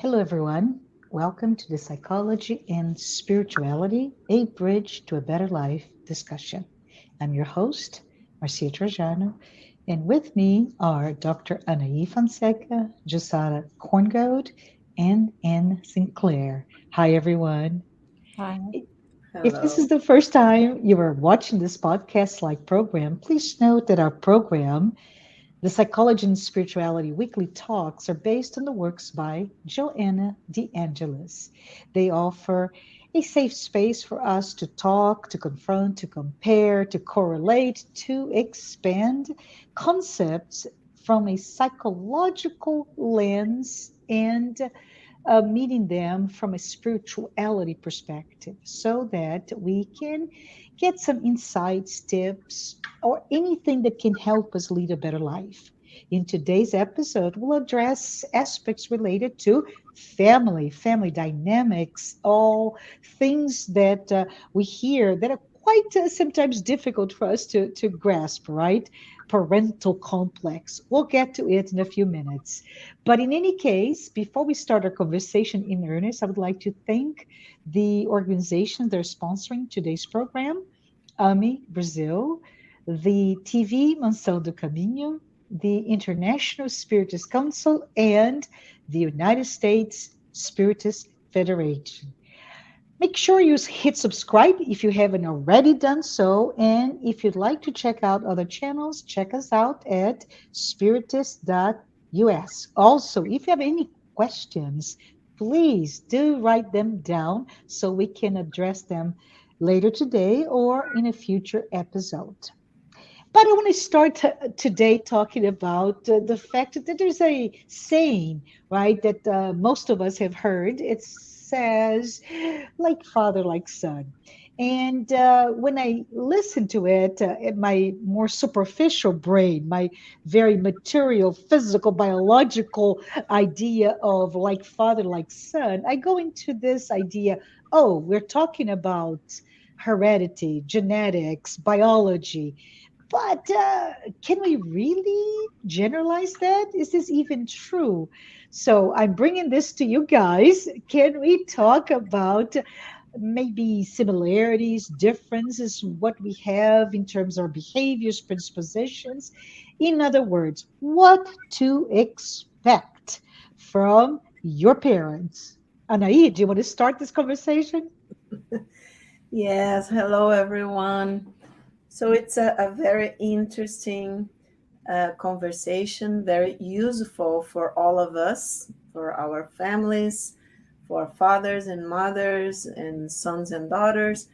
Hello, everyone. Welcome to the Psychology and Spirituality, a Bridge to a Better Life discussion. I'm your host, Marcia Trajano, and with me are Dr. Anahy Fonseca, Jussara Korngold, and Anne Sinclair. Hi, everyone. Hi. If this is Hello. the first time you are watching this podcast like program, please note that our program, the Psychology and Spirituality Weekly Talks, are based on the works by Joanna de Angelis. They offer a safe space for us to talk, to confront, to compare, to correlate, to expand concepts from a psychological lens and meeting them from a spirituality perspective so that we can get some insights, tips, or anything that can help us lead a better life. In today's episode, we'll address aspects related to family dynamics, all things that we hear that are quite sometimes difficult for us to grasp, right? Parental complex. We'll get to it in a few minutes. But in any case, before we start our conversation in earnest, I would like to thank the organizations that are sponsoring today's program, AMI Brazil, the TV Mansão do Caminho, the International Spiritist Council, and the United States Spiritist Federation. Make sure you hit subscribe if you haven't already done so. And if you'd like to check out other channels, check us out at spiritist.us. Also, if you have any questions, please do write them down so we can address them later today or in a future episode. But I want to start today talking about the fact that there's a saying, right, that most of us have heard. It says, like father, like son. And when I listen to it, in my more superficial brain, my very material, physical, biological idea of like father, like son, I go into this idea, oh, we're talking about heredity, genetics, biology, but can we really generalize that? Is this even true? So I'm bringing this to you guys. Can we talk about maybe similarities, differences, what we have in terms of our behaviors, predispositions? In other words, what to expect from your parents? Anaí, do you want to start this conversation? Yes, hello everyone. So it's a very interesting conversation, very useful for all of us, for our families, for fathers and mothers, and sons and daughters.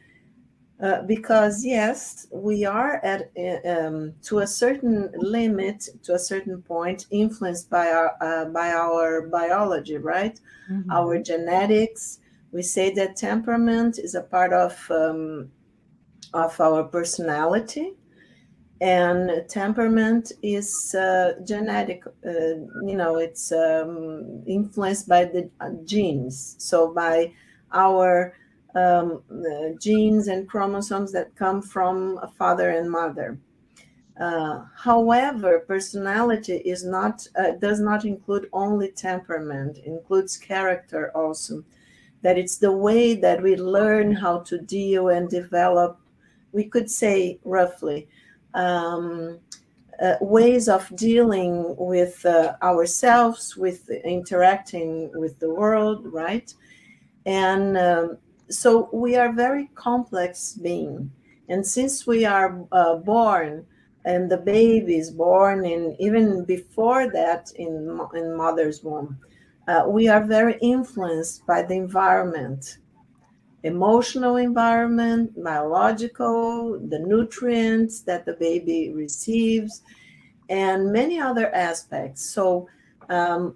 Because yes, we are at to a certain limit, to a certain point, influenced by our biology, right? Our Mhm. genetics. We say that temperament is a part of our personality, and temperament is genetic. It's influenced by the genes. So by our genes and chromosomes that come from a father and mother. However, personality is not does not include only temperament; it includes character also. That it's the way that we learn how to deal and develop. We could say roughly um, ways of dealing with ourselves, with interacting with the world, right? And so we are very complex being. And since we are born, and the baby is born, and even before that in mother's womb, we are very influenced by the environment, emotional environment, biological, the nutrients that the baby receives, and many other aspects. So,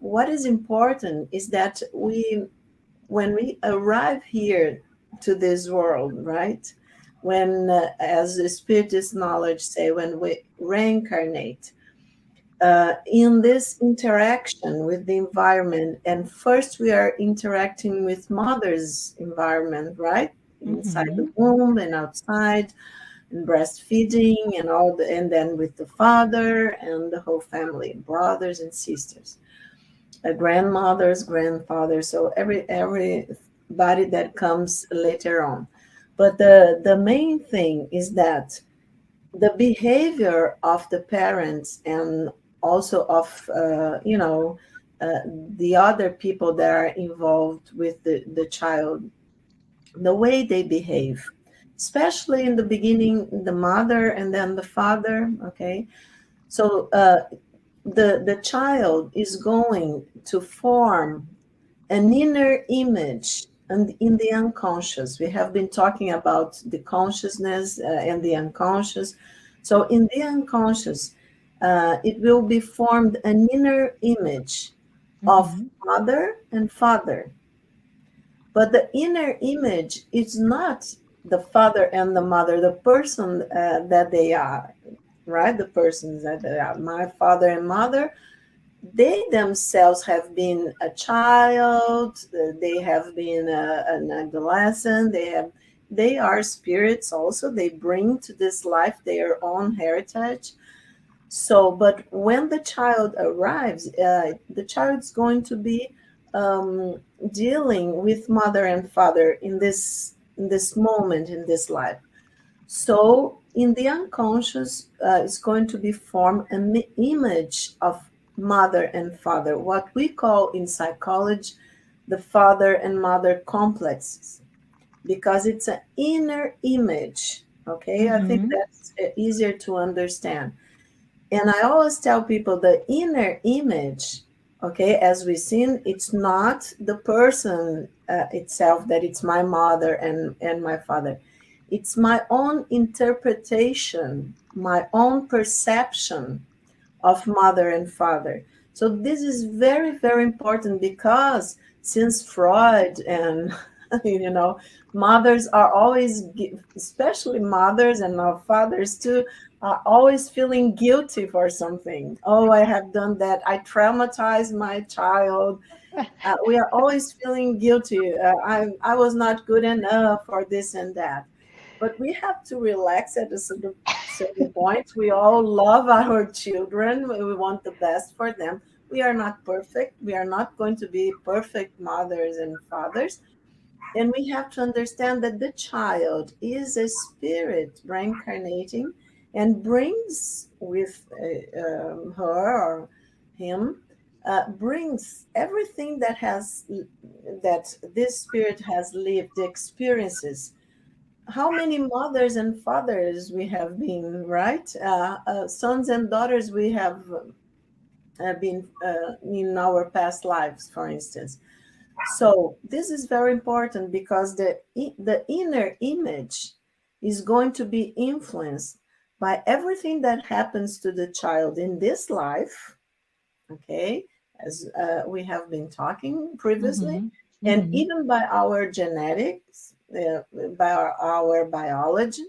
what is important is that when we arrive here to this world, right? When, as the Spiritist knowledge say, when we reincarnate, in this interaction with the environment, and first we are interacting with mother's environment, right? Inside the Mhm. womb and outside, and breastfeeding and and then with the father and the whole family, brothers and sisters. grandmothers, grandfathers, so everybody that comes later on. But the main thing is that the behavior of the parents and also of uh, the other people that are involved with the child, the way they behave, especially in the beginning, the mother and then the father. Okay, so the child is going to form an inner image, and in the unconscious we have been talking about the consciousness and the unconscious. So in the unconscious, it will be formed an inner image of Mm-hmm. mother and father, but the inner image is not the father and the mother, the person that they are, right? The persons that they are, my father and mother, they themselves have been a child, they have been an adolescent, they are spirits also, they bring to this life their own heritage. So but when the child arrives, the child's going to be um, dealing with mother and father in this moment in this life. So, in the unconscious, is going to be formed an image of mother and father, what we call in psychology the father and mother complexes, because it's an inner image. Okay, I think Mm-hmm. that's easier to understand. And I always tell people the inner image, okay, as we've seen, it's not the person itself, that it's my mother and my father. It's my own interpretation, my own perception of mother and father. So this is very, very important, because since Freud and mothers are always, especially mothers and now fathers too, are always feeling guilty for something. Oh, I have done that. I traumatized my child. We are always feeling guilty. I was not good enough for this and that. But we have to relax at a certain point. We all love our children. We want the best for them. We are not perfect. We are not going to be perfect mothers and fathers. And we have to understand that the child is a spirit reincarnating and brings with her or him, brings everything that this spirit has lived, the experiences. How many mothers and fathers we have been, right? Sons and daughters we have been in our past lives, for instance. So this is very important, because the inner image is going to be influenced by everything that happens to the child in this life, okay, as we have been talking previously, Mm-hmm. and Mm-hmm. even by our genetics, by our biology,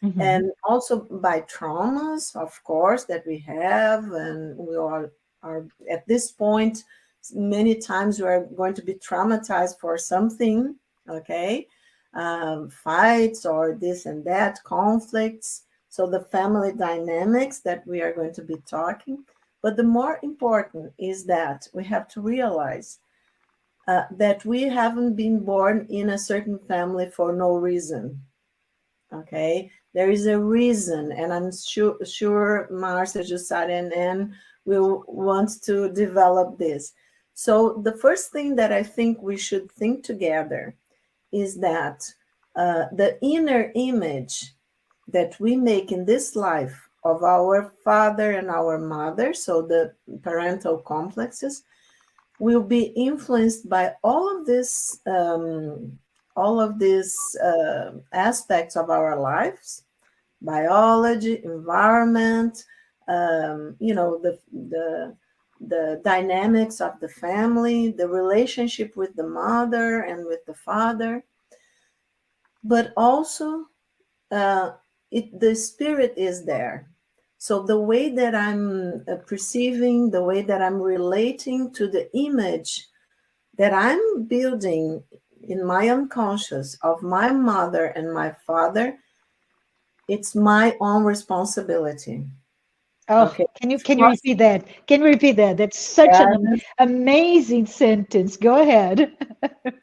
Mm-hmm. and also by traumas, of course, that we have, and we all are at this point. Many times we are going to be traumatized for something, okay, fights or this and that, conflicts. So the family dynamics that we are going to be talking. But the more important is that we have to realize that we haven't been born in a certain family for no reason. Okay, there is a reason, and I'm sure Marcia, Jussara, and will want to develop this. So the first thing that I think we should think together is that the inner image that we make in this life of our father and our mother, so the parental complexes, will be influenced by all of these aspects of our lives: biology, environment, the dynamics of the family, the relationship with the mother and with the father, but also uh, the spirit is there. So the way that I'm perceiving, the way that I'm relating to the image that I'm building in my unconscious of my mother and my father, it's my own responsibility. Oh, Okay. can you repeat that? Can you repeat that? That's such an Yes. amazing sentence. Go ahead.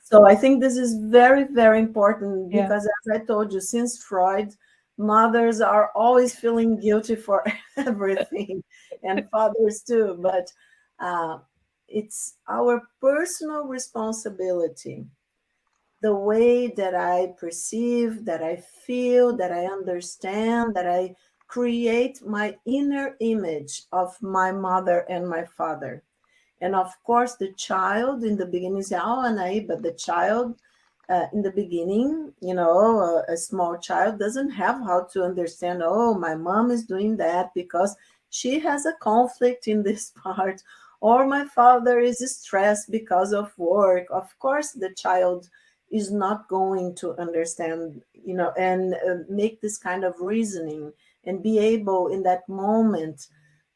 So I think this is very, very important Yeah. because, as I told you, since Freud, mothers are always feeling guilty for everything, and fathers too. But uh, it's our personal responsibility, the way that I perceive, that I feel, that I understand, that I create my inner image of my mother and my father. And of course, the child in the beginning say, "Oh, Anahy," but the child in the beginning, a small child doesn't have how to understand, oh, my mom is doing that because she has a conflict in this part, or my father is stressed because of work. Of course, the child is not going to understand, and make this kind of reasoning and be able in that moment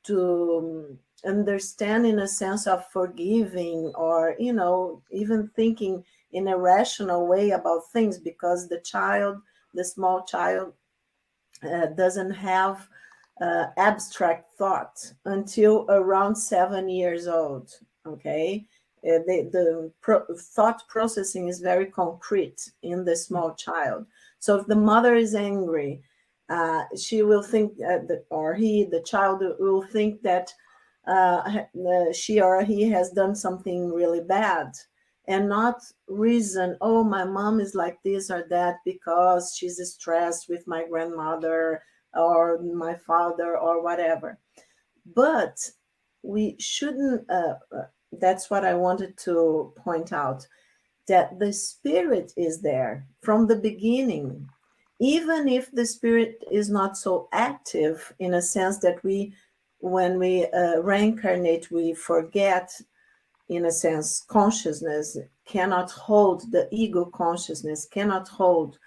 to understand in a sense of forgiving, or even thinking in a rational way about things, because the small child doesn't have abstract thought until around 7 years old. Okay. The thought processing is very concrete in the small child. So if the mother is angry, she will think or the child will think that she or he has done something really bad, and not reason, oh, my mom is like this or that because she's stressed with my grandmother or my father or whatever. But we shouldn't, that's what I wanted to point out, that the spirit is there from the beginning, even if the spirit is not so active, in a sense that when we reincarnate, we forget, in a sense, consciousness cannot hold, the ego consciousness cannot hold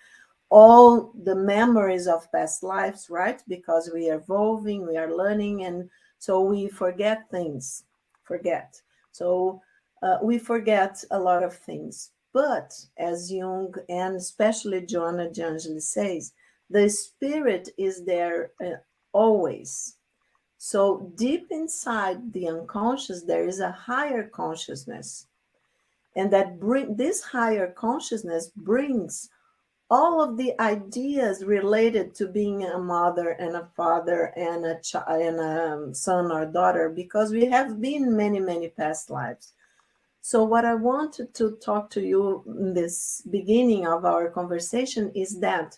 all the memories of past lives, right? Because we are evolving, we are learning, and so we forget things, forget. So we forget a lot of things. But as Jung and especially Joanna de Angelis says, the spirit is there always. So deep inside the unconscious, there is a higher consciousness, and this higher consciousness brings all of the ideas related to being a mother and a father and and a son or daughter, because we have been many, many past lives. So what I wanted to talk to you in this beginning of our conversation is that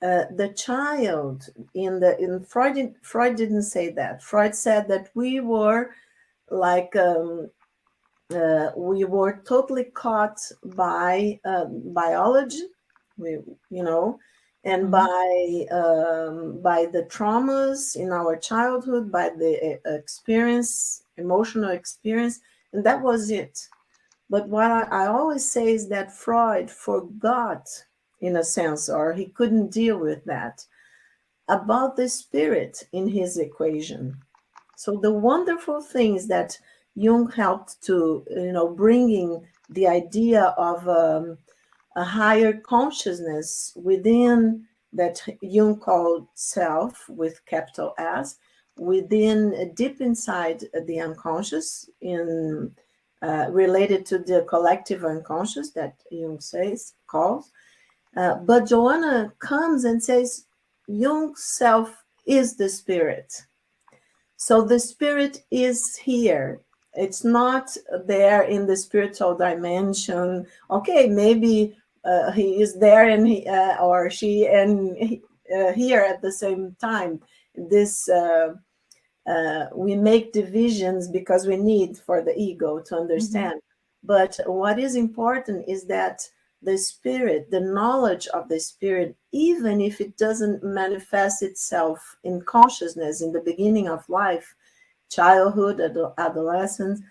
the child in Freud didn't say that. Freud said that we were like we were totally caught by biology, we, you know, and Mhm. by the traumas in our childhood, by the experience, emotional experience, and that was it. But what I always say is that Freud forgot, in a sense, or he couldn't deal with that, about the spirit in his equation. So the wonderful thing is that Jung helped to, bringing the idea of a higher consciousness within that Jung called self with capital S, within deep inside the unconscious, in related to the collective unconscious that Jung calls. But Joanna comes and says Jung's self is the spirit. So the spirit is here. It's not there in the spiritual dimension. Okay, maybe he is there and he or she and here at the same time. This we make divisions because we need for the ego to Mhm. understand. But what is important is that the spirit, the knowledge of the spirit, even if it doesn't manifest itself in consciousness in the beginning of life, childhood, adolescence,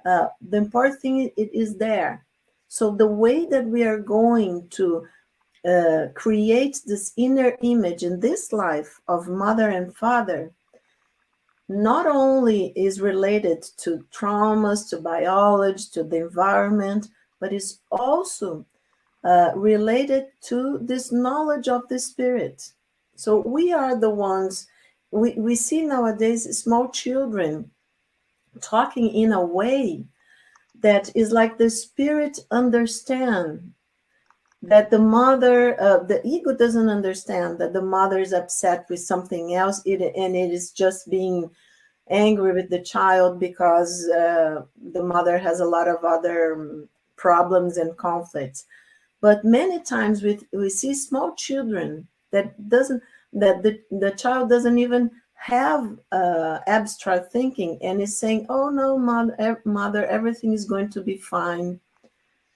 the important thing, it is there. So the way that we are going to create this inner image in this life of mother and father not only is related to traumas, to biology, to the environment, but is also related to this knowledge of the spirit. So we are the ones we see nowadays small children talking in a way that is like the spirit understand that the mother, the ego doesn't understand that the mother is upset with something else, and it is just being angry with the child because the mother has a lot of other problems and conflicts. But many times we see small children that doesn't, that the child doesn't even have abstract thinking and is saying, oh no, mother, everything is going to be fine.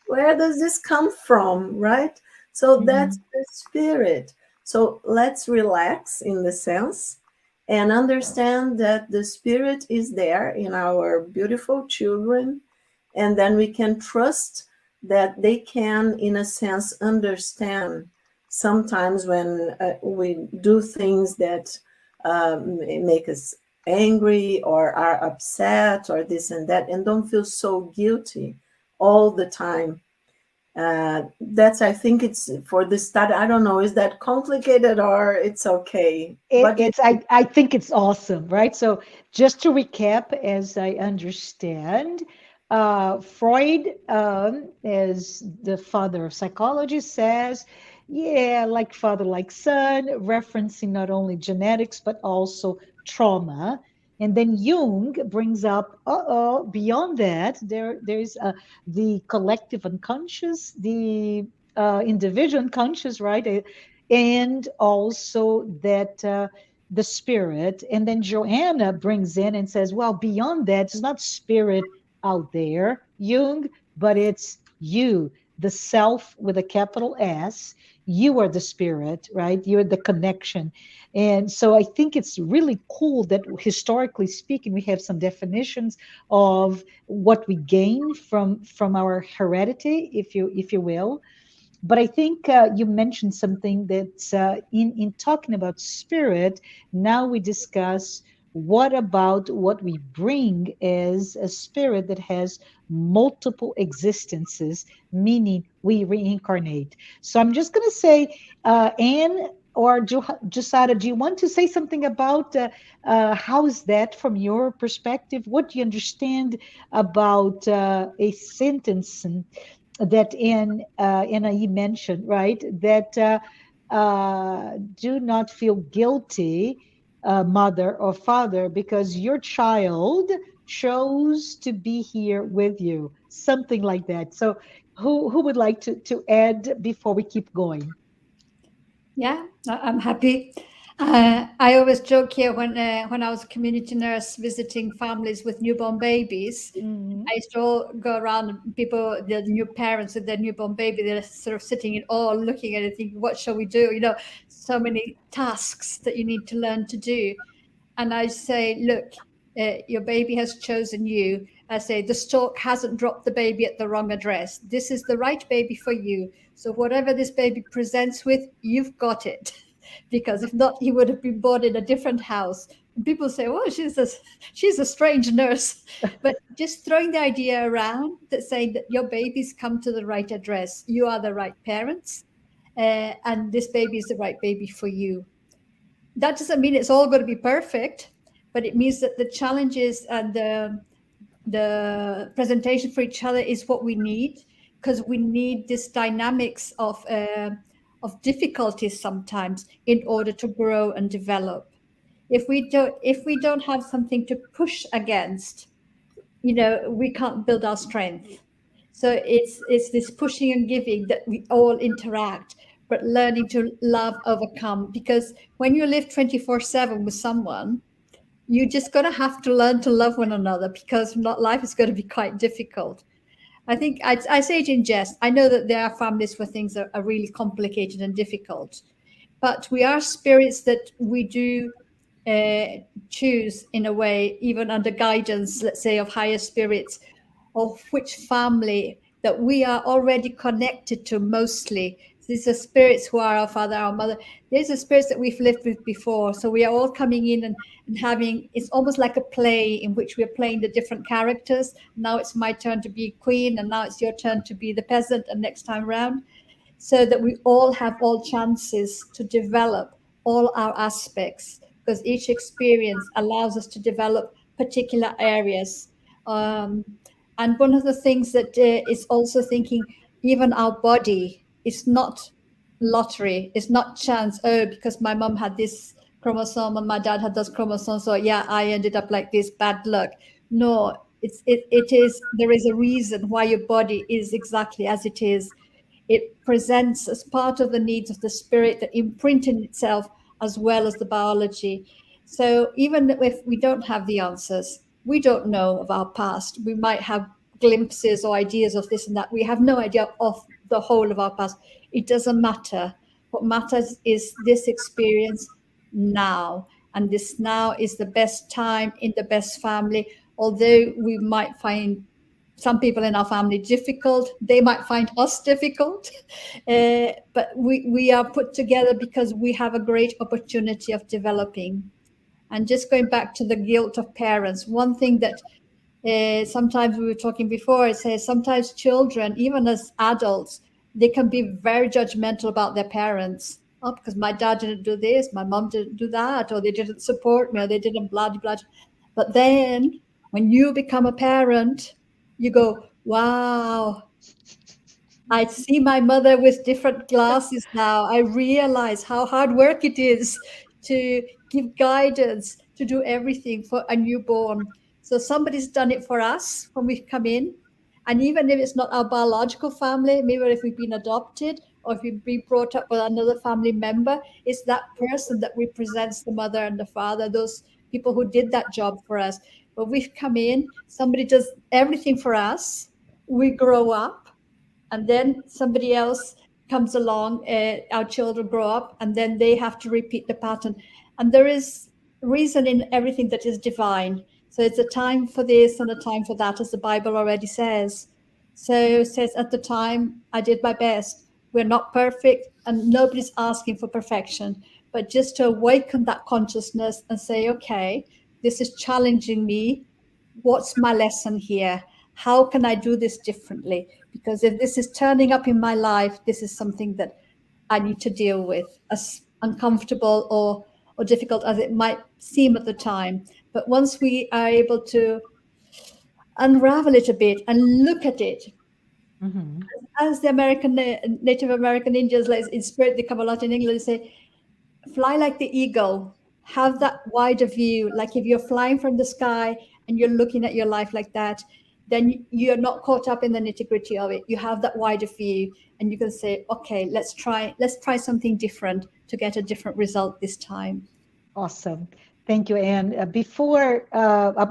Where does this come from, right? So that's Mhm. the spirit. So let's relax in the sense and understand that the spirit is there in our beautiful children, and then we can trust that they can, in a sense, understand sometimes when we do things that make us angry or are upset or this and that, and don't feel so guilty all the time. That's, I think it's for the study. I don't know, is that complicated or it's okay? It, What do you it's I think it's awesome, right? So just to recap, as I understand, Freud, as the father of psychology, says, yeah, like father, like son, referencing not only genetics but also trauma. And then Jung brings up, beyond that, there's the collective unconscious, the individual unconscious, right? And also that the spirit. And then Joanna brings in and says, well, beyond that, it's not spirit out there, Jung, but it's you, the self with a capital S. You are the spirit, right? You're the connection. And so I think it's really cool that historically speaking, we have some definitions of what we gain from our heredity, if you will. But I think you mentioned something that in talking about spirit, now we discuss what about what we bring as a spirit that has multiple existences, meaning we reincarnate. So I'm just going to say, Anne or Jussara, do you want to say something about how is that from your perspective? What do you understand about a sentence that Anahy mentioned, right? That do not feel guilty, mother or father, because your child chose to be here with you, something like that. So, who would like to add before we keep going? Yeah, I'm happy. I always joke here when I was a community nurse visiting families with newborn babies. Mhm. I used to all go around and people, the new parents with their newborn baby, they're sort of sitting in awe, looking at it, thinking, "What shall we do?" You know, so many tasks that you need to learn to do. And I say, "Look, your baby has chosen you." I say, "The stork hasn't dropped the baby at the wrong address. This is the right baby for you. So whatever this baby presents with, you've got it." Because if not, he would have been born in a different house. And people say, "Oh, she's a strange nurse," but just throwing the idea around that saying that your baby's come to the right address, you are the right parents, and this baby is the right baby for you. That doesn't mean it's all going to be perfect, but it means that the challenges and the presentation for each other is what we need, because we need this dynamics of difficulties sometimes in order to grow and develop. If we don't have something to push against, we can't build our strength. So it's this pushing and giving that we all interact, but learning to love, overcome. Because when you live 24/7 with someone, you just gonna have to learn to love one another, because not life is going to be quite difficult. I think I say it in jest. I know that there are families where things are really complicated and difficult, but we are spirits that we do uh, choose in a way, even under guidance, let's say, of higher spirits, of which family that we are already connected to mostly. These are spirits who are our father, our mother. These are spirits that we've lived with before. So we are all coming in and having, it's almost like a play in which we're playing the different characters. Now it's my turn to be queen, and now it's your turn to be the peasant, and next time round. So that we all have all chances to develop all our aspects, because each experience allows us to develop particular areas. Um, and one of the things that is also thinking, even our body is not lottery, it's not chance. Oh, because my mom had this chromosome and my dad had those chromosomes, so yeah, I ended up like this, bad luck. No, it is, there is a reason why your body is exactly as it is. It presents as part of the needs of the spirit that imprint in itself as well as the biology. So even if we don't have the answers, we don't know of our past. We might have glimpses or ideas of this and that. We have no idea of the whole of our past. It doesn't matter. What matters is this experience now. And this now is the best time in the best family. Although we might find some people in our family difficult, they might find us difficult, but we are put together because we have a great opportunity of developing. And just going back to the guilt of parents, one thing that sometimes we were talking before, it says sometimes children, even as adults, they can be very judgmental about their parents. Oh, because my dad didn't do this, my mom didn't do that, or they didn't support me, or they didn't blah, blah, blah. But then when you become a parent, you go, wow, I see my mother with different glasses now. I realize how hard work it is to give guidance, to do everything for a newborn. So somebody's done it for us when we come in. And even if it's not our biological family, maybe if we've been adopted or if we've been brought up with another family member, it's that person that represents the mother and the father, those people who did that job for us. But we've come in, somebody does everything for us, we grow up, and then somebody else comes along, our children grow up, and then they have to repeat the pattern. And there is reason in everything that is divine. So it's a time for this and a time for that, as the Bible already says. So it says, at the time I did my best. We're not perfect, and nobody's asking for perfection, but just to awaken that consciousness and say, okay, this is challenging me. What's my lesson here? How can I do this differently? Because if this is turning up in my life, this is something that I need to deal with, as uncomfortable or difficult as it might seem at the time. But once we are able to unravel it a bit and look at it, Mm-hmm. as the American Native American Indians, like in spirit, they come a lot in England, say, fly like the eagle, have that wider view. Like if you're flying from the sky and you're looking at your life like that, then you're not caught up in the nitty-gritty of it. You have that wider view, and you can say, okay, let's try something different to get a different result this time. Awesome. Thank you, Anne. Before,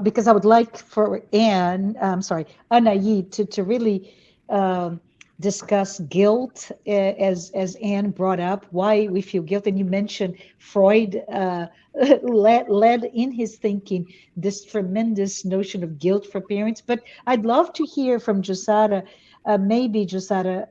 because I would like for Anne, sorry, Anahy, to really um, discuss guilt, as Anne brought up, why we feel guilt. And you mentioned Freud led in his thinking this tremendous notion of guilt for parents. But I'd love to hear from Jussara. Maybe, Jussara,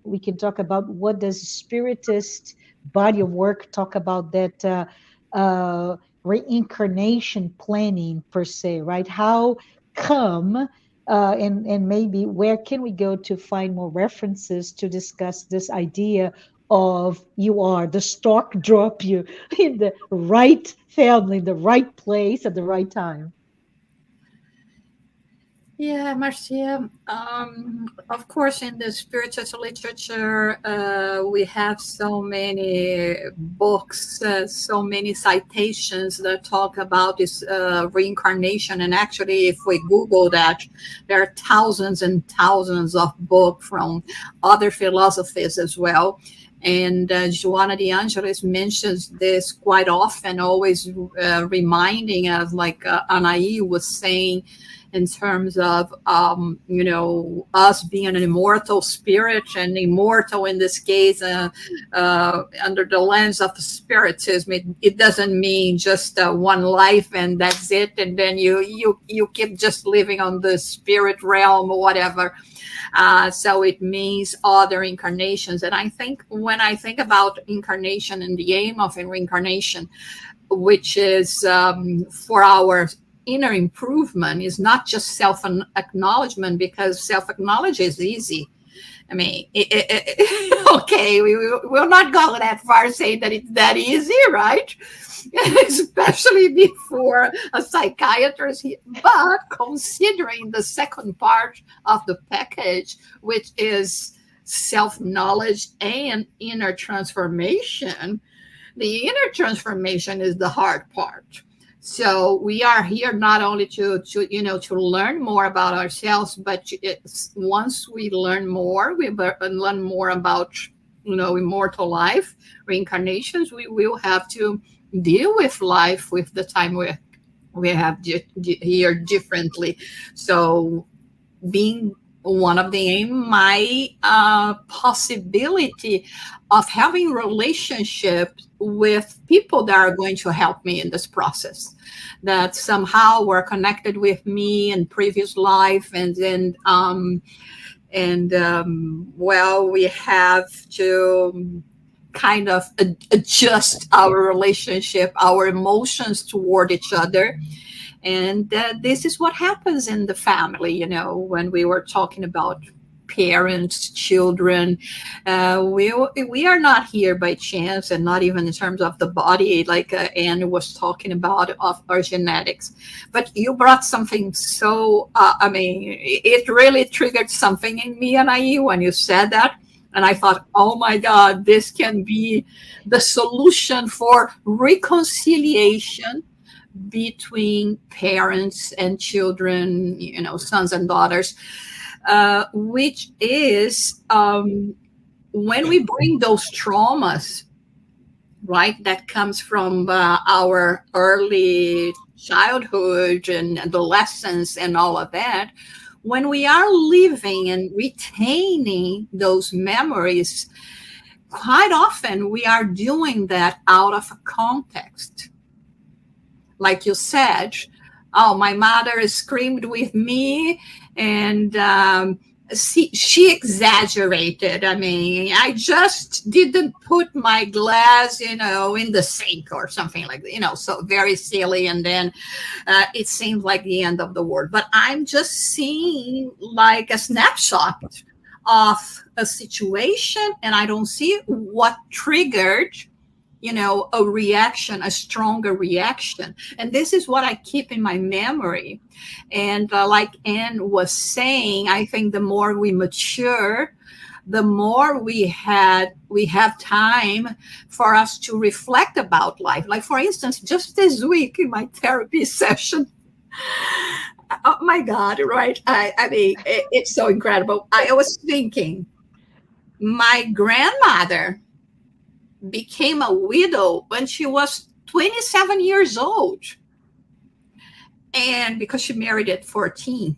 we can talk about what does Spiritist body of work talk about that uh, reincarnation planning per se, right? How come, and maybe where can we go to find more references to discuss this idea of you are the stock drop you in the right family, the right place at the right time? Yeah, Marcia. Of course, in the spiritual literature, we have so many books, so many citations that talk about this reincarnation. And actually, if we Google that, there are thousands and thousands of books from other philosophies as well. And Joanna de Angelis mentions this quite often, always reminding us, like Anahy was saying, in terms of us being an immortal spirit, and immortal in this case under the lens of spiritism. It doesn't mean just one life and that's it, and then you keep just living on the spirit realm or whatever. So it means other incarnations. And I think when I think about incarnation and the aim of a reincarnation, which is for our inner improvement, is not just self-acknowledgement, because self-acknowledge is easy. I mean, okay, we will not go that far saying that it's that easy, right? Especially before a psychiatrist. But considering the second part of the package, which is self-knowledge and inner transformation, the inner transformation is the hard part. So we are here not only to learn more about ourselves, but once we learn more, we learn more about immortal life, reincarnations. We will have to deal with life with the time we have here differently. So being one of the aim, my possibility of having relationships with people that are going to help me in this process, that somehow were connected with me in previous life, and then well, we have to kind of adjust our relationship, our emotions toward each other. And this is what happens in the family, when we were talking about parents, children. We are not here by chance, and not even in terms of the body, like Anne was talking about, of our genetics. But you brought something so, it really triggered something in me, Anahy, when you said that. And I thought, oh my God, this can be the solution for reconciliation between parents and children, sons and daughters, which is when we bring those traumas, right, that comes from our early childhood and adolescence and all of that, when we are living and retaining those memories, quite often we are doing that out of a context. Like you said, oh, my mother screamed with me, and she exaggerated. I mean, I just didn't put my glass, in the sink or something like that, so very silly. And then it seemed like the end of the world. But I'm just seeing like a snapshot of a situation, and I don't see what triggered a reaction, a stronger reaction. And this is what I keep in my memory. And like Anne was saying, I think the more we mature, the more we have time for us to reflect about life. Like, for instance, just this week in my therapy session, oh my God, right? I mean, it's so incredible. I was thinking, my grandmother became a widow when she was 27 years old. And because she married at 14.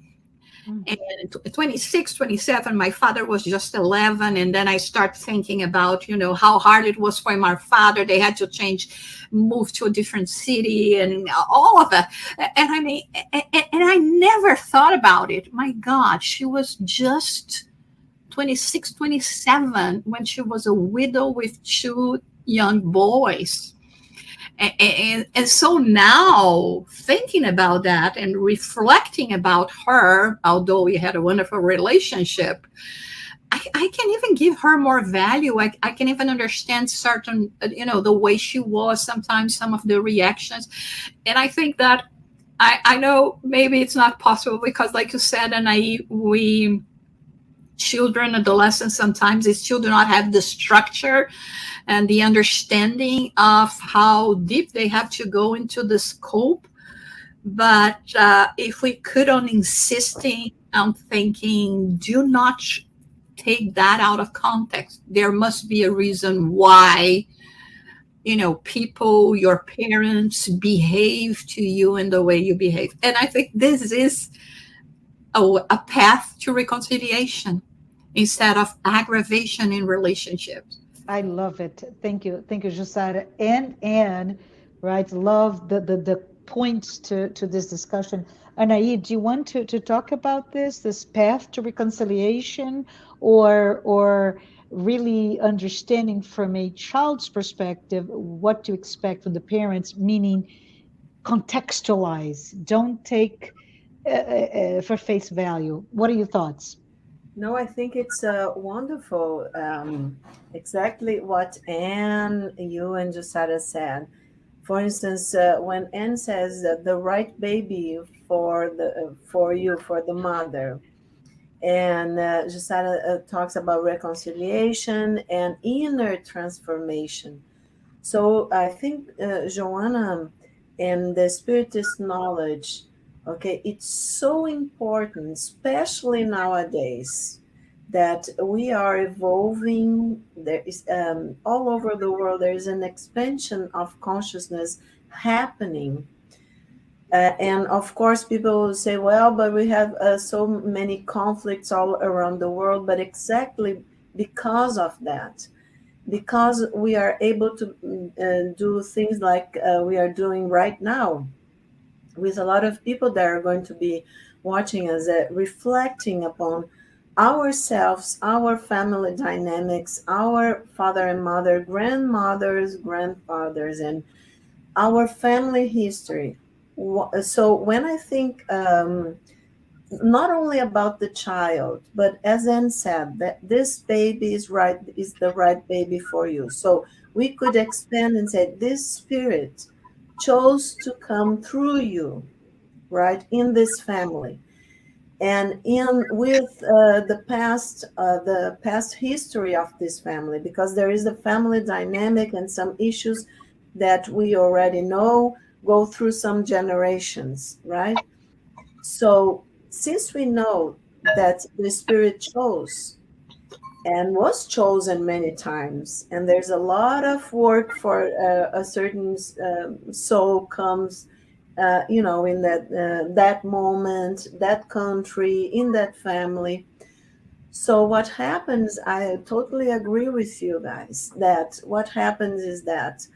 And 26, 27, my father was just 11. And then I start thinking about, how hard it was for my father. They had to move to a different city and all of that. And I mean, and I never thought about it. My God, she was just 26, 27 when she was a widow with two young boys. And so now, thinking about that and reflecting about her, although we had a wonderful relationship, I can even give her more value. I can even understand certain, the way she was, sometimes some of the reactions. And I think that I know maybe it's not possible because, like you said, and children, adolescents, sometimes they still do not have the structure and the understanding of how deep they have to go into the scope. But if we could on insisting on thinking, do not take that out of context. There must be a reason why, people, your parents behave to you in the way you behave. And I think this is a path to reconciliation instead of aggravation in relationships. I love it. Thank you. Thank you, Jussara. And right, love the points to this discussion. Anahy, do you want to talk about this path to reconciliation, or really understanding from a child's perspective what to expect from the parents, meaning contextualize, don't take for face value. What are your thoughts? No, I think it's wonderful. Exactly what Anne, you, and Jussara said. For instance, when Anne says that the right baby for you, for the mother, and Jussara talks about reconciliation and inner transformation. So I think Joanna and the spiritist knowledge, okay, it's so important, especially nowadays, that we are evolving. There is all over the world. There is an expansion of consciousness happening. And of course, people will say, well, but we have so many conflicts all around the world. But exactly because of that, because we are able to do things like we are doing right now with a lot of people that are going to be watching us, reflecting upon ourselves, our family dynamics, our father and mother, grandmothers, grandfathers, and our family history. So when I think not only about the child, but as Anne said, that this baby is the right baby for you. So we could expand and say this spirit chose to come through you, right, in this family, and in with the past history of this family, because there is a family dynamic and some issues that we already know go through some generations, right? So, since we know that the Spirit chose and was chosen many times, and there's a lot of work for a certain soul comes, in that moment, that country, in that family. So what happens? I totally agree with you guys that what happens is that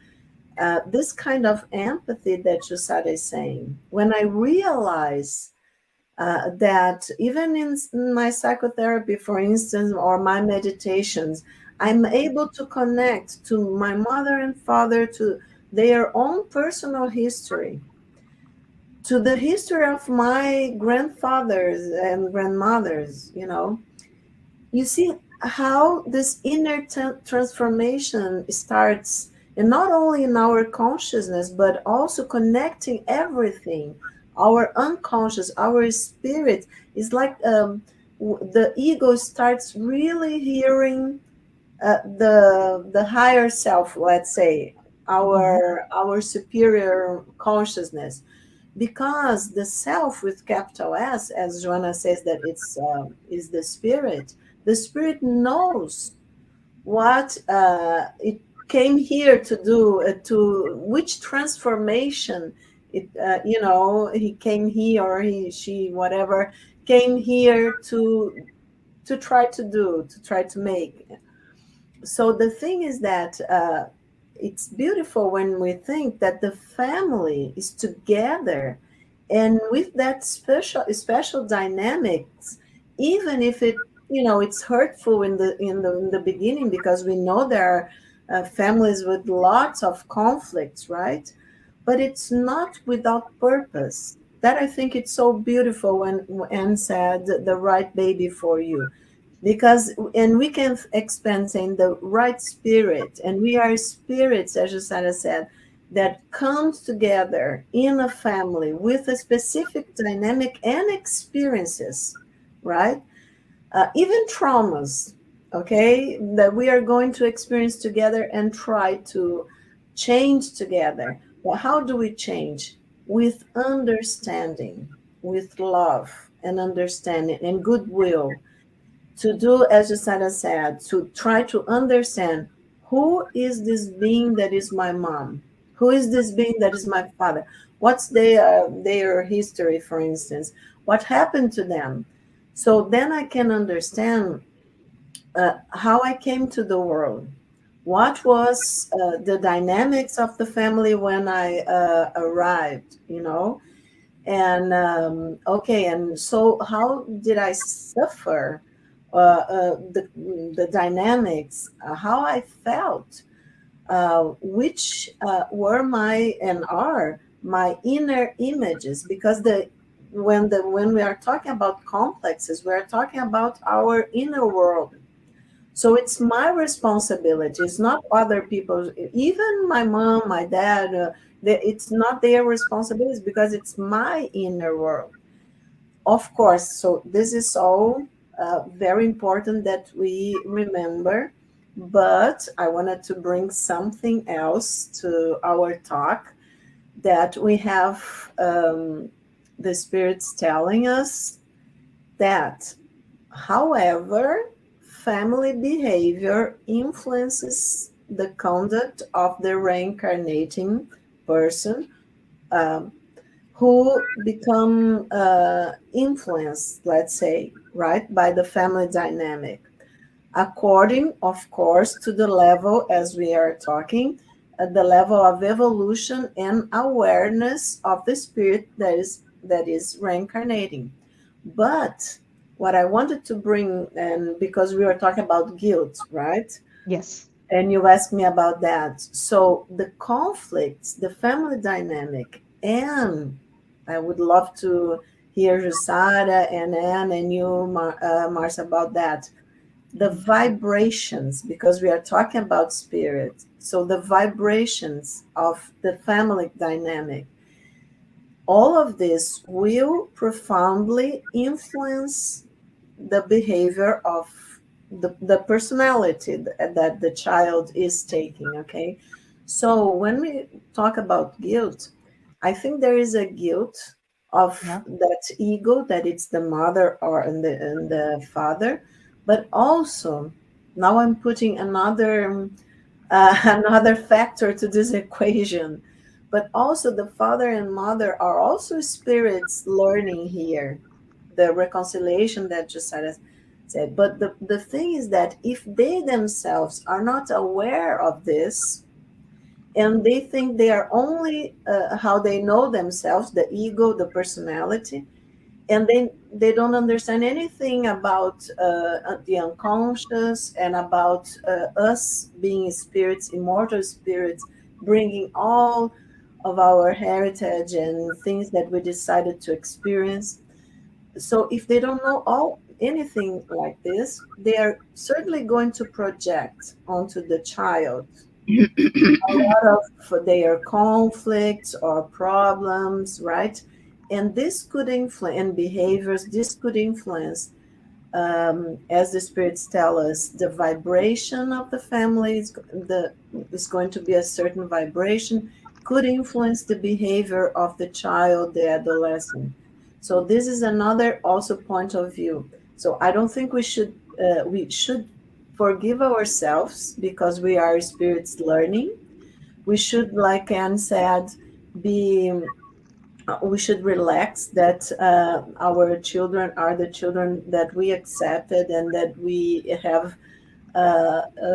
this kind of empathy that Jussara is saying, when I realize that even in my psychotherapy, for instance, or my meditations, I'm able to connect to my mother and father, to their own personal history, to the history of my grandfathers and grandmothers. You see how this inner transformation starts, and not only in our consciousness, but also connecting everything, our unconscious, our spirit. Is like the ego starts really hearing the higher self, let's say, Mhm. our superior consciousness, because the self with capital S, as Joanna says, that it's is the spirit. The spirit knows what it came here to do, to which transformation he came here, or she, whatever, came here to try to do, to try to make. So the thing is that it's beautiful when we think that the family is together, and with that special dynamics, even if it's hurtful in the beginning, because we know there are families with lots of conflicts, right? But it's not without purpose. That, I think, it's so beautiful when Anne said the right baby for you, because, and we can expand saying the right spirit, and we are spirits, as Jussara said, that comes together in a family with a specific dynamic and experiences, right? Even traumas, okay, that we are going to experience together and try to change together. Well, how do we change? With understanding, with love and understanding and goodwill, to do as Jussara said, to try to understand who is this being that is my mom, who is this being that is my father, what's their history, for instance, what happened to them. So then I can understand how I came to the world, what was the dynamics of the family when I arrived, and okay, and so how did I suffer the dynamics, how I felt, which were my and are my inner images, because when we are talking about complexes, we are talking about our inner world. So it's my responsibility. It's not other people's. Even my mom, my dad. It's not their responsibilities because it's my inner world. Of course. So this is all very important that we remember. But I wanted to bring something else to our talk, that we have the spirits telling us that, however, family behavior influences the conduct of the reincarnating person, um, who become influenced, let's say, right, by the family dynamic, according, of course, to the level, as we are talking, the level of evolution and awareness of the spirit that is reincarnating. But what I wanted to bring, and because we were talking about guilt, right? Yes. And you asked me about that. So the conflicts, the family dynamic, and I would love to hear Jussara and Anne and you, Marcia, about that. The vibrations, because we are talking about spirit. So the vibrations of the family dynamic, all of this will profoundly influence the behavior of the personality that the child is taking. Okay, so when we talk about guilt, I think there is a guilt of Yeah. that ego, that it's the mother or and the father, but also now I'm putting another another factor to this equation. But also, the father and mother are also spirits learning here, the reconciliation that Jussara said. But the thing is that if they themselves are not aware of this, and they think they are only how they know themselves, the ego, the personality, and they don't understand anything about the unconscious and about us being spirits, immortal spirits, bringing all of our heritage and things that we decided to experience. So if they don't know all anything like this, they are certainly going to project onto the child a lot of their conflicts or problems, right? And this could influence, and behaviors, this could influence, as the spirits tell us, the vibration of the family is going to be a certain vibration, could influence the behavior of the child, the adolescent. So this is another also point of view. So I don't think we should forgive ourselves because we are spirits learning. We should, like Anne said, be we should relax that our children are the children that we accepted and that we have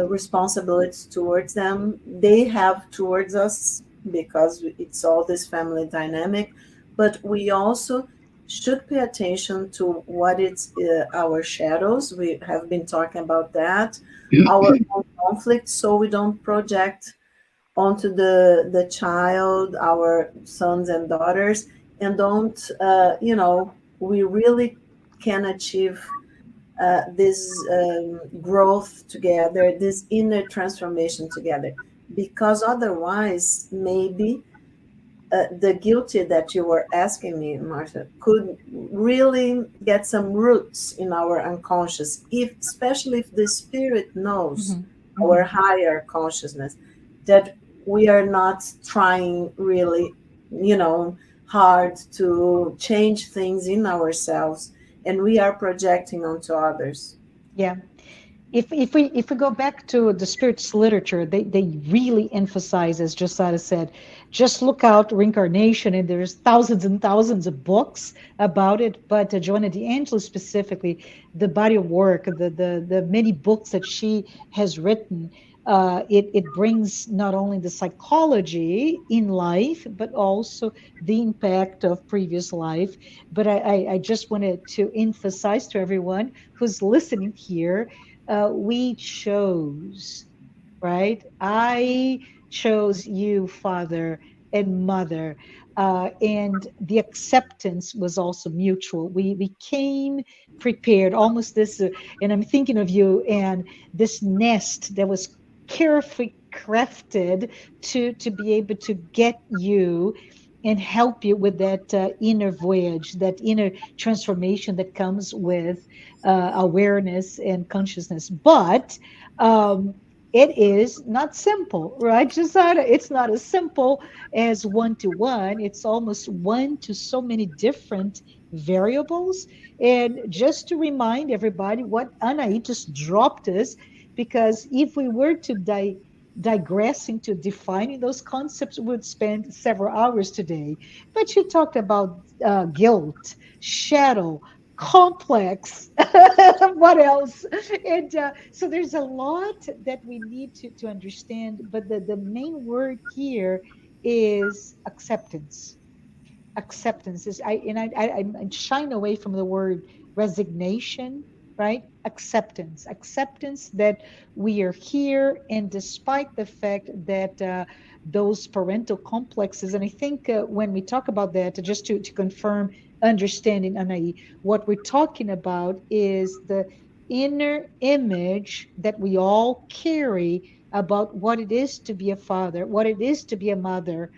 responsibilities towards them. They have towards us because it's all this family dynamic. But we also should pay attention to what it's our shadows. We have been talking about that, our own conflicts, so we don't project onto the child, our sons and daughters, and don't we really can achieve this growth together, this inner transformation together, because otherwise maybe the guilty that you were asking me, Martha, could really get some roots in our unconscious, if especially if the spirit knows, Hmm. our Hmm. higher consciousness, that we are not trying really, hard to change things in ourselves, and we are projecting onto others. Yeah. If we go back to the spirits literature, they really emphasize, as Josada said, just look out reincarnation, and there's thousands and thousands of books about it. But Joanna de Angelis specifically, the body of work, the many books that she has written, it brings not only the psychology in life, but also the impact of previous life. But I just wanted to emphasize to everyone who's listening here, we chose, right? I chose you, father and mother. and the acceptance was also mutual. We came prepared, almost this, and I'm thinking of you and this nest that was carefully crafted to be able to get you and help you with that inner voyage, that inner transformation that comes with awareness and consciousness. But it is not simple, right, Josada? It's not as simple as one to one. It's almost one to so many different variables. And just to remind everybody what Anahy just dropped us, because if we were to digress into defining those concepts, we would spend several hours today. But she talked about guilt, shadow, complex. What else? And so there's a lot that we need to understand. But the main word here is acceptance. Acceptance is I'm shying away from the word resignation, right? Acceptance that we are here, and despite the fact that those parental complexes, and I think when we talk about that, just to confirm understanding, Anahy, what we're talking about is the inner image that we all carry about what it is to be a father, what it is to be a mother.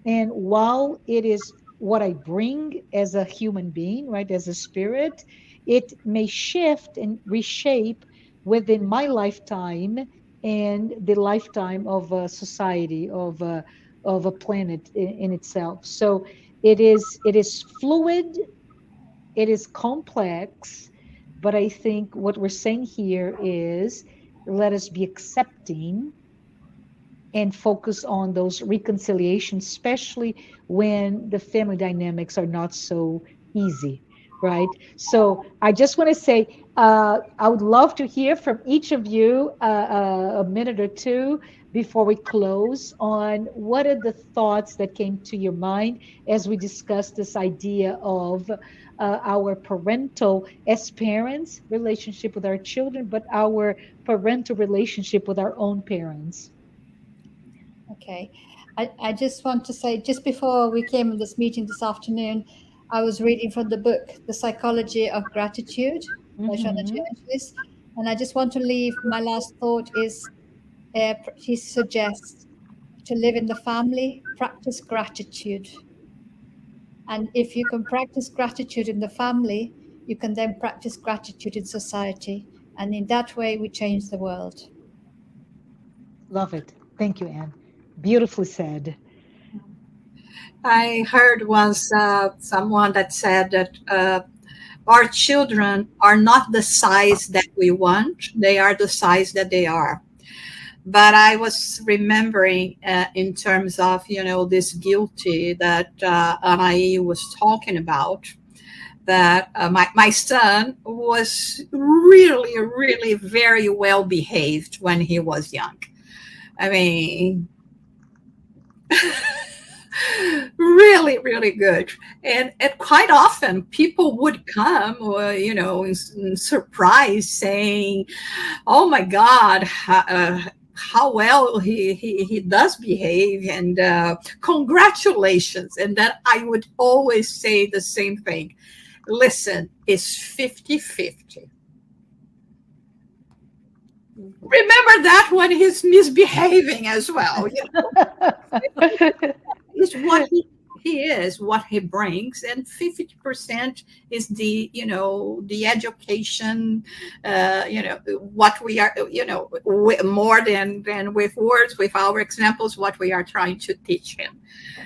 And while it is what I bring as a human being, right, as a spirit, it may shift and reshape within my lifetime and the lifetime of a society, of a planet in itself. So it is fluid, it is complex, but I think what we're saying here is let us be accepting and focus on those reconciliations, especially when the family dynamics are not so easy, right? So I just want to say, I would love to hear from each of you a minute or two before we close on what are the thoughts that came to your mind as we discuss this idea of our parental, as parents, relationship with our children, but our parental relationship with our own parents. Okay. I just want to say, just before we came in this meeting this afternoon, I was reading from the book, The Psychology of Gratitude by Joanna de Mm-hmm. Angelis. And I just want to leave my last thought is he suggests to live in the family, practice gratitude. And if you can practice gratitude in the family, you can then practice gratitude in society. And in that way, we change the world. Love it. Thank you, Anne. Beautifully said. I heard once someone that said that our children are not the size that we want, they are the size that they are. But I was remembering in terms of, this guilty that Anahy was talking about, that my son was really, really very well behaved when he was young. I mean, really, really good. And quite often people would come, in surprise saying, oh my God, how well he does behave, and congratulations. And then I would always say the same thing. Listen, it's 50-50. Remember that when he's misbehaving as well. Is what he is, what he brings, and 50% is the education, what we are, more than with words, with our examples, what we are trying to teach him.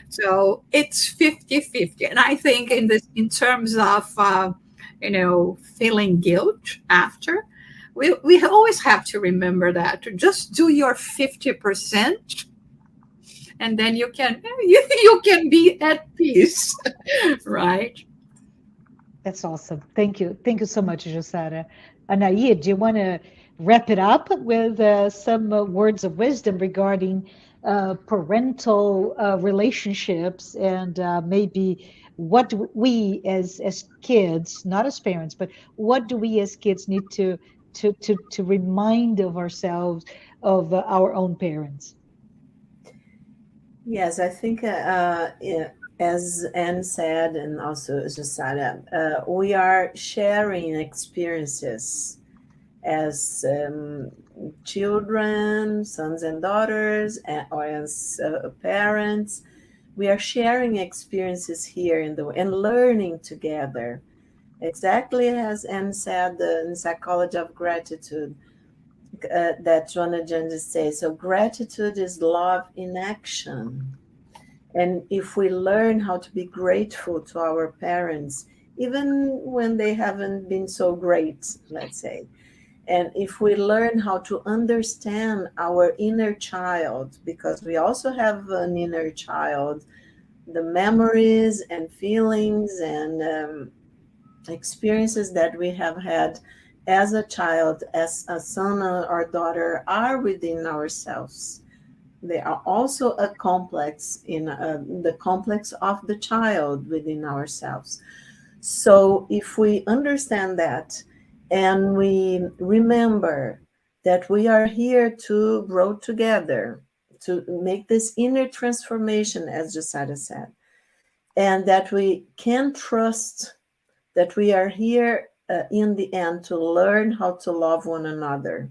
So it's 50-50. And I think in terms of feeling guilt after, we always have to remember that to just do your 50%, and then you can you can be at peace. Right? That's awesome. Thank you. Thank you so much, Jussara. Anahy, do you want to wrap it up with some words of wisdom regarding parental relationships, and maybe what do we as kids, not as parents, but what do we as kids need to remind of ourselves of our own parents? Yes, I think as Anne said, and also Jussara, we are sharing experiences as children, sons and daughters, or as parents. We are sharing experiences here and learning together. Exactly as Anne said in Psychology of Gratitude, that Joanna de Angelis says. So gratitude is love in action. And if we learn how to be grateful to our parents, even when they haven't been so great, let's say, and if we learn how to understand our inner child, because we also have an inner child, the memories and feelings and experiences that we have had as a child, as a son or daughter, are within ourselves. They are also a complex in the complex of the child within ourselves. So if we understand that and we remember that we are here to grow together, to make this inner transformation, as Jussara said, and that we can trust that we are here in the end to learn how to love one another.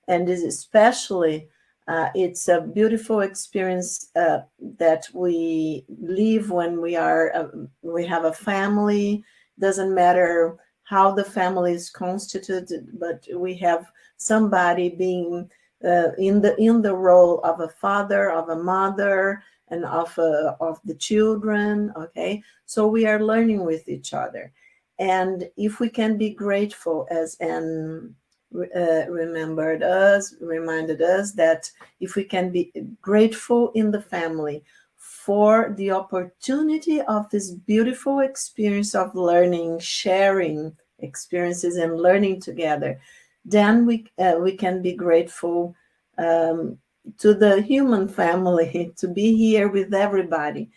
And this especially, it's a beautiful experience that we live when we have a family. Doesn't matter how the family is constituted, but we have somebody being in the role of a father, of a mother, and of the children. Okay, so we are learning with each other, and if we can be grateful, as Anne reminded us that if we can be grateful in the family for the opportunity of this beautiful experience of learning, sharing experiences and learning together, then we can be grateful to the human family to be here with everybody.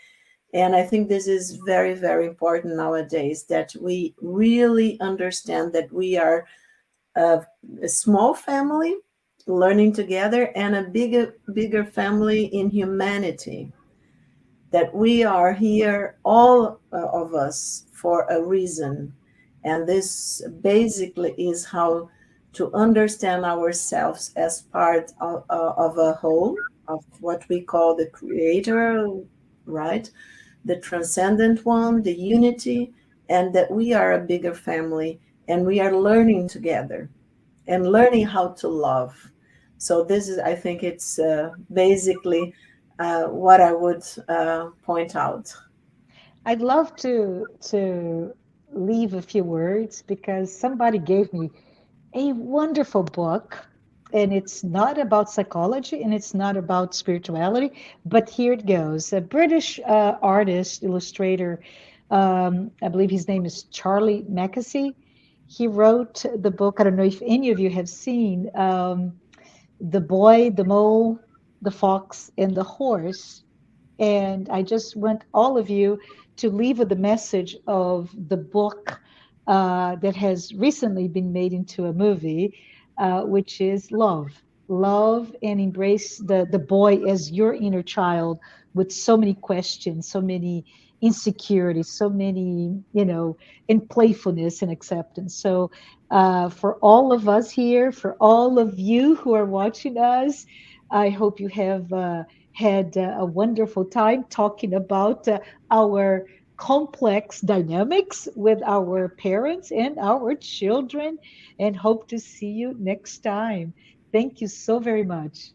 And I think this is very, very important nowadays, that we really understand that we are a small family learning together and a bigger family in humanity, that we are here, all of us, for a reason. And this basically is how to understand ourselves as part of a whole, of what we call the creator, right? The transcendent one, the unity, and that we are a bigger family and we are learning together and learning how to love. So this is, I think, it's basically what I would point out. I'd love to leave a few words because somebody gave me a wonderful book, and it's not about psychology and it's not about spirituality, but here it goes. A British artist, illustrator, I believe his name is Charlie Mackesy. He wrote the book. I don't know if any of you have seen The Boy, the Mole, the Fox, and the Horse. And I just want all of you to leave with the message of the book that has recently been made into a movie, which is love. Love and embrace the boy as your inner child with so many questions, so many insecurities, so many, and playfulness and acceptance. So, for all of us here, for all of you who are watching us, I hope you have had a wonderful time talking about our complex dynamics with our parents and our children, and hope to see you next time. Thank you so very much.